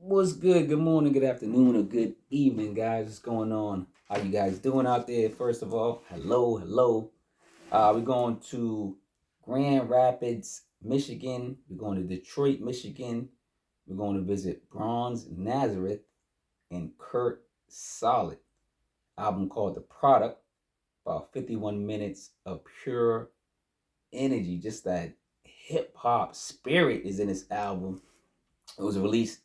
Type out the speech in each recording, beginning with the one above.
What's good? Good morning, good afternoon, or good evening, guys. What's going on? How you guys doing out there? First of all, hello. We're going to Grand Rapids, Michigan. We're going to Detroit, Michigan. We're going to visit Bronze Nazareth and Kurt Solid. Album called The Product. About 51 minutes of pure energy. Just that hip hop spirit is in this album. It was released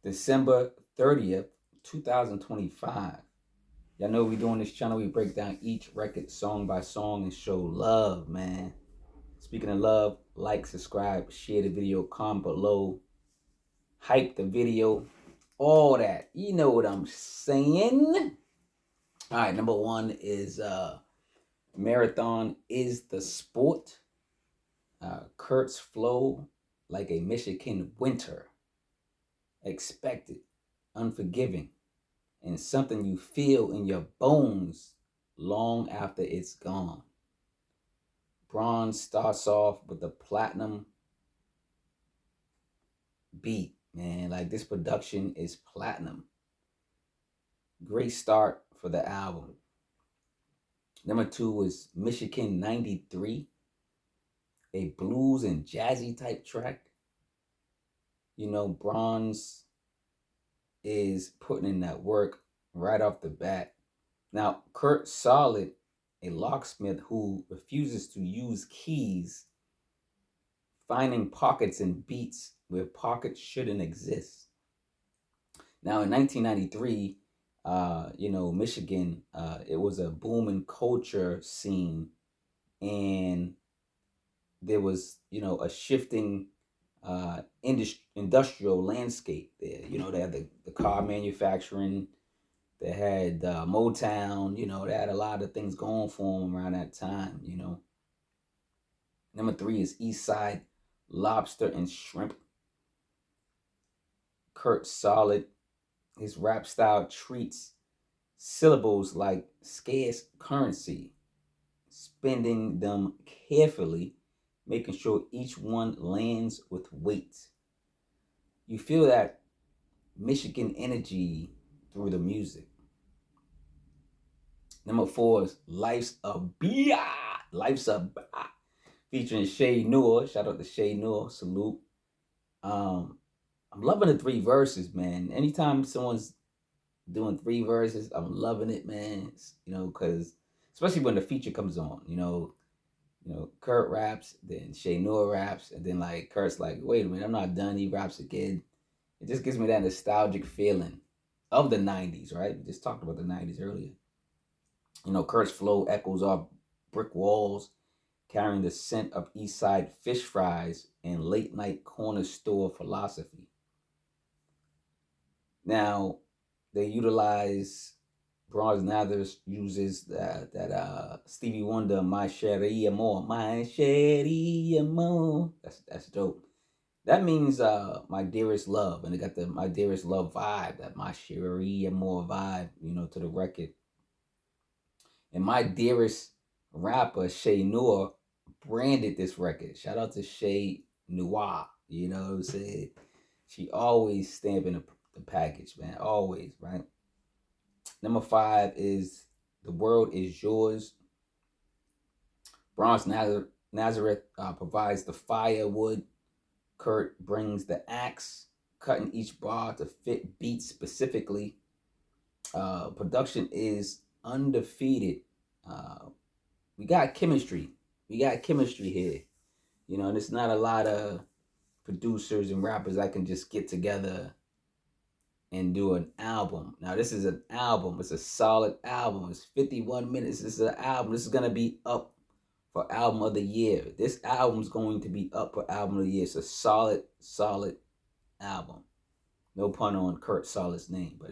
December 30th, 2025. Y'all know we doing this channel. We break down each record song by song and show love, man. Speaking of love, like, subscribe, share the video, comment below, hype the video, all that. You know what I'm saying? All right, number one is Marathon is the Sport. Kurt's flow like a Michigan winter. Expected, unforgiving, and something you feel in your bones long after it's gone. Bronze starts off with the platinum beat, man. Like, this production is platinum. Great start for the album. Number two was Michigan 93, a blues and jazzy type track. You know, Bronze is putting in that work right off the bat. Now, Kurt Solid, a locksmith who refuses to use keys, finding pockets in beats where pockets shouldn't exist. Now, in 1993, Michigan, it was a booming culture scene, and there was, a shifting industrial landscape there. They had the car manufacturing. They had Motown, they had a lot of things going for them around that time, Number three is East Side Lobster and Shrimp. Kurt Solid, his rap style treats syllables like scarce currency, spending them carefully, making sure each one lands with weight. You feel that Michigan energy through the music. Number four is Life's a Bia. Life's a Bia. Featuring Shay Noir. Shout out to Shay Noir. Salute. I'm loving the three verses, man. Anytime someone's doing three verses, I'm loving it, man. Because especially when the feature comes on, Kurt raps, then Shay Noir raps, and then like Kurt's like, wait a minute, I'm not done. He raps again. It just gives me that nostalgic feeling of the 90s, right? We just talked about the 90s earlier. Kurt's flow echoes off brick walls, carrying the scent of East Side fish fries and late night corner store philosophy. Now, they utilize Bronze Nazareth uses that Stevie Wonder, My Cherie Amor, My Cherie Amor. That's dope. That means my dearest love, and they got the my dearest love vibe, that My Cherie Amor vibe, to the record. And my dearest rapper, Shay Noir, branded this record. Shout out to Shay Noir. You know what I'm saying? She always stamping the package, man. Always, right? Number five is The World Is Yours. Bronze Nazareth provides the firewood. Kurt brings the axe, cutting each bar to fit beats specifically. Production is undefeated. We got chemistry. We got chemistry here. And it's not a lot of producers and rappers that can just get together and do an album. Now, this is an album. It's a solid album. It's 51 minutes. This is an album. This is going to be up for album of the year. This album's going to be up for album of the year. It's a solid album. No pun on Kurt Solid's name, but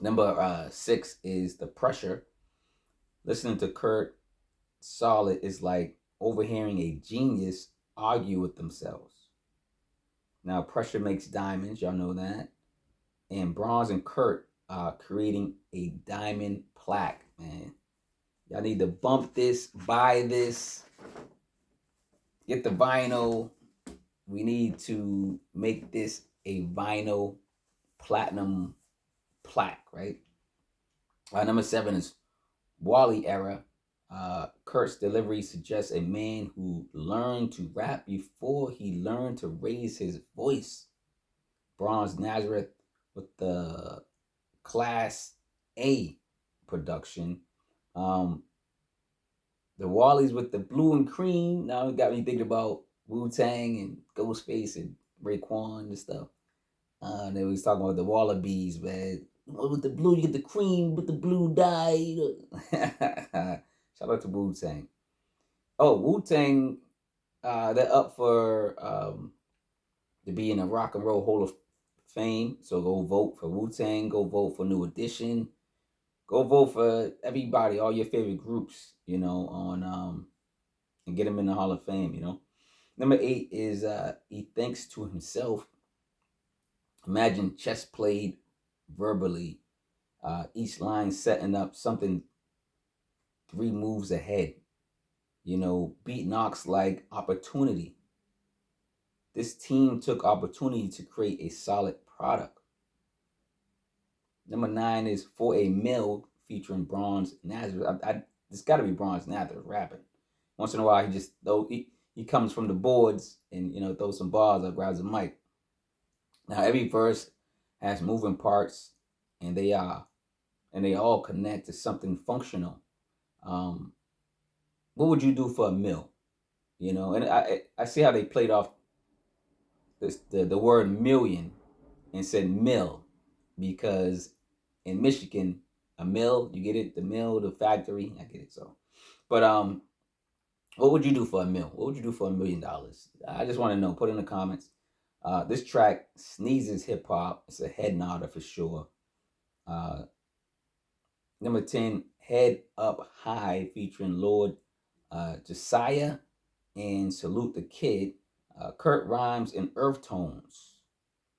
number 6 is The Pressure. Listening to Kurt Solid is like overhearing a genius argue with themselves. Now, Pressure makes diamonds, y'all know that. And Bronze and Kurt creating a diamond plaque, man. Y'all need to bump this, buy this, get the vinyl. We need to make this a vinyl platinum plaque, right? Number 7 is Wally Era. Kurt's delivery suggests a man who learned to rap before he learned to raise his voice. Bronze Nazareth with the Class A production. Um, the Wallies with the blue and cream. Now it got me thinking about Wu-Tang and Ghostface and Raekwon and stuff. And they was talking about the Wallabies, man. With the blue, you get the cream with the blue dye. Shout out to Wu-Tang. Oh, Wu-Tang, they're up for to be in the Rock and Roll Hall of Fame. So go vote for Wu-Tang. Go vote for New Edition. Go vote for everybody, all your favorite groups, on and get them in the Hall of Fame. Number 8 is he thinks to himself. Imagine chess played verbally, each line setting up something 3 moves ahead. Beat knocks like opportunity. This team took opportunity to create a solid product. Number 9 is For a Mill featuring Bronze Nazareth. It's got to be Bronze Nazareth rapping. Once in a while, he comes from the boards and throws some bars or grabs a mic. Now every verse has moving parts, and they all connect to something functional. What would you do for a mill? And I see how they played off the word million and said mill, because in Michigan, a mill, you get it, the mill, the factory, I get it. So, but what would you do for a mill? What would you do for $1,000,000? I just want to know. Put in the comments. This track sneezes hip hop. It's a head nodder for sure. Number 10, Head Up High featuring Lord Jessiah and Salute the Kid. Kurt rhymes in earth tones.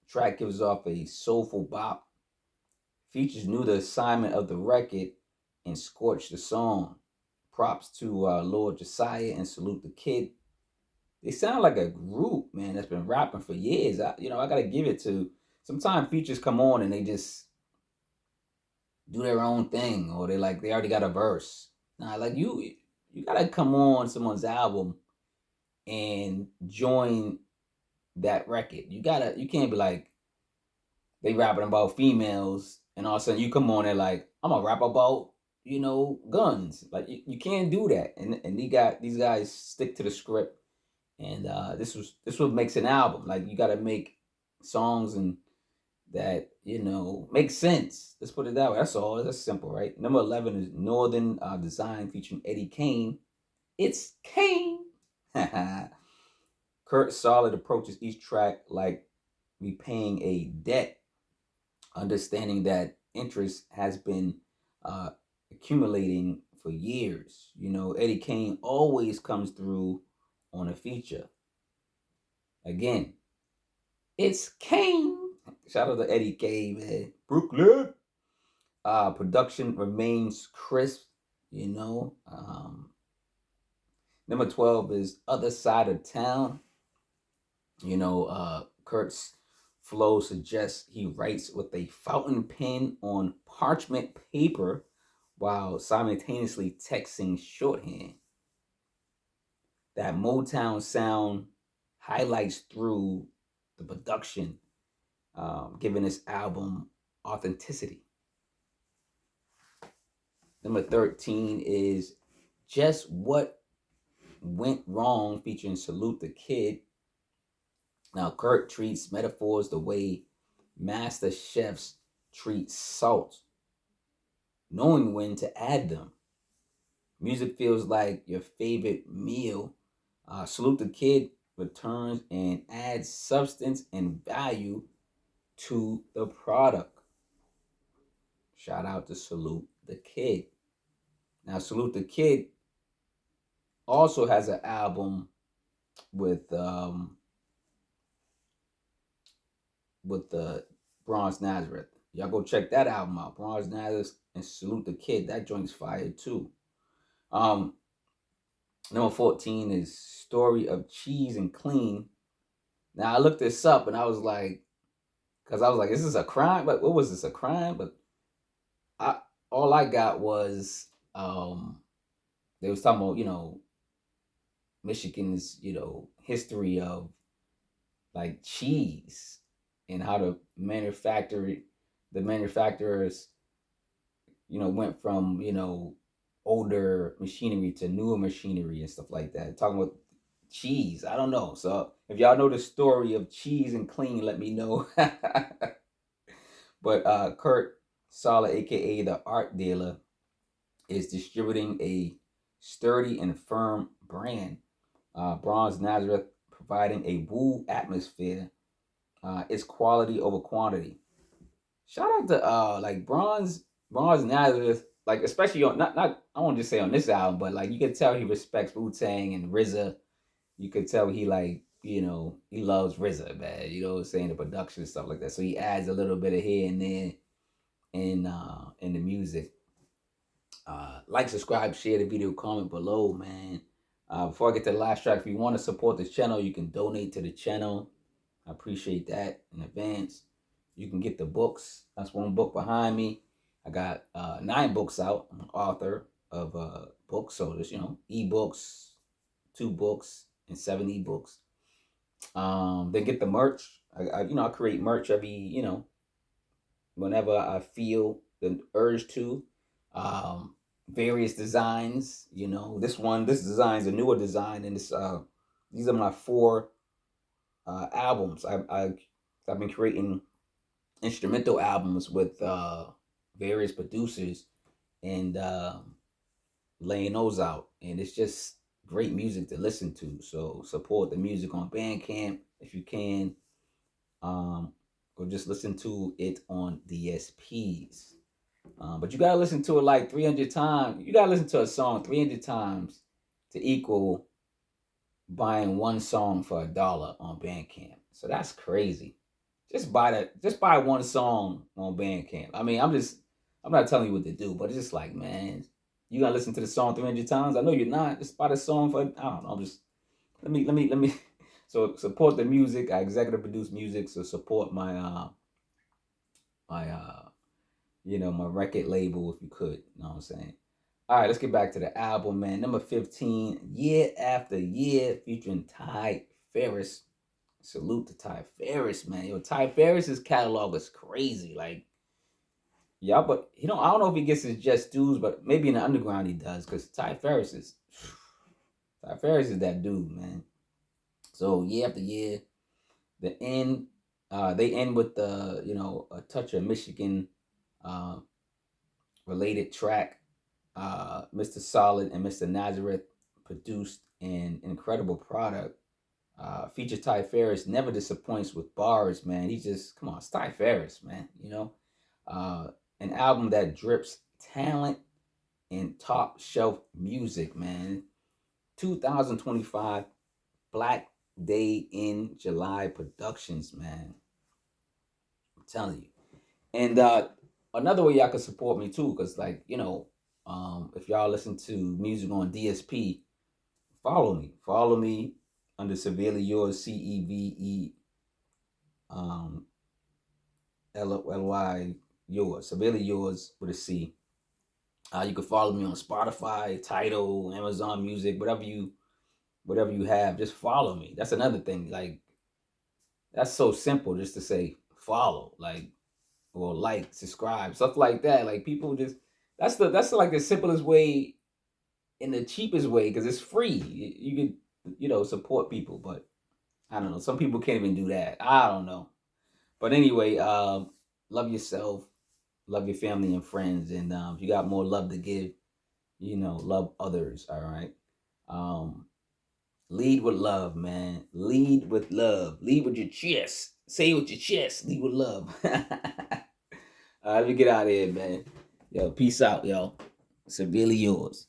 Track gives off a soulful bop. Features knew the assignment of the record and scorched the song. Props to Lord Jessiah and Salute the Kid. They sound like a group, man, that's been rapping for years. I gotta give it to. Sometimes features come on and they just do their own thing, or they already got a verse. Nah, like you gotta come on someone's album and join that record. You can't be like they rapping about females and all of a sudden you come on and like, I'm gonna rap about guns. Like you can't do that. And these guys stick to the script. And this what makes an album. Like you gotta make songs and that make sense. Let's put it that way. That's all. That's simple, right? Number 11 is Northern Design featuring Eddie Kaine. It's Kaine. Kurt Solid approaches each track like repaying a debt, understanding that interest has been accumulating for years. Eddie Kaine always comes through on a feature. Again, it's Kaine. Shout out to Eddie Kaine, man. Brooklyn. Production remains crisp. Number 12 is Other Side of Town. Kurt's flow suggests he writes with a fountain pen on parchment paper while simultaneously texting shorthand. That Motown sound highlights through the production, giving this album authenticity. Number 13 is Just What Went Wrong featuring Salute the Kid. Now, Kurt treats metaphors the way master chefs treat salt, knowing when to add them. Music feels like your favorite meal. Salute the Kid returns and adds substance and value to the product. Shout out to Salute the Kid. Now, Salute the Kid also has an album with the Bronze Nazareth. Y'all go check that album out. Bronze Nazareth and Salute the Kid. That joint's fire too. Number 14 is Story of Cheese and Clean. Now I looked this up and I was like, because I was like, is this a crime? But what was this, a crime? But I all I got was they was talking about, Michigan's, history of like cheese and how the manufacturers, went from, older machinery to newer machinery and stuff like that. Talking about cheese. I don't know. So if y'all know the story of cheese and clean, let me know. But Kurt Sala, aka the art dealer, is distributing a sturdy and firm brand. Bronze Nazareth providing a woo atmosphere. It's quality over quantity. Shout out to like Bronze Nazareth, like especially on not I won't just say on this album, but like you could tell he respects Wu Tang and RZA. You could tell he like, he loves RZA, man. You know what I'm saying? The production and stuff like that. So he adds a little bit of here and there in the music. Like, subscribe, share the video, comment below, man. Before I get to the last track, if you want to support this channel, you can donate to the channel. I appreciate that in advance. You can get the books. That's one book behind me. I got 9 books out. I'm an author of books. So there's, ebooks, 2 books, and 7 ebooks. Then get the merch. I create merch every, whenever I feel the urge to. Various designs, this design is a newer design, and these are my 4 albums. I've been creating instrumental albums with various producers and laying those out, and it's just great music to listen to. So support the music on Bandcamp if you can, or just listen to it on DSPs. But you gotta listen to it like 300 times. You gotta listen to a song 300 times to equal buying one song for $1 on Bandcamp. So that's crazy. Just buy one song on Bandcamp. I mean, I'm not telling you what to do, but it's just like, man, you gotta listen to the song 300 times. I know you're not. Just buy the song for, I don't know. Just let me. So support the music. I executive produce music, so support my my record label if you could. You know what I'm saying? All right, let's get back to the album, man. Number 15, Year After Year, featuring Ty Farris. Salute to Ty Farris, man. Yo, Ty Farris's catalog is crazy. Like, yeah, but I don't know if he gets his just dues, but maybe in the underground he does, because Ty Farris is that dude, man. So Year After Year, the end, they end with a touch of Michigan related track. Mr. Solid and Mr. Nazareth produced an incredible product. Feature Ty Farris never disappoints with bars, man. He just, come on, it's Ty Farris, man. An album that drips talent and top shelf music, man. 2025 Black Day in July Productions, man. I'm telling you. And another way y'all can support me too, because like, if y'all listen to music on DSP, follow me. Follow me under Severely Yours, CEVE LY Yours. Severely Yours with a C. You can follow me on Spotify, Tidal, Amazon Music, whatever you have. Just follow me. That's another thing. Like, that's so simple, just to say follow, like, or like, subscribe, stuff like that. Like, people just that's like the simplest way and the cheapest way, because it's free. You can support people, but I don't know. Some people can't even do that. I don't know. But anyway, love yourself, love your family and friends, and if you got more love to give, love others. All right. Lead with love, man. Lead with love. Lead with your chest. Say it with your chest. Lead with love. All right, let me get out of here, man. Yo, peace out, yo. Severely Yours.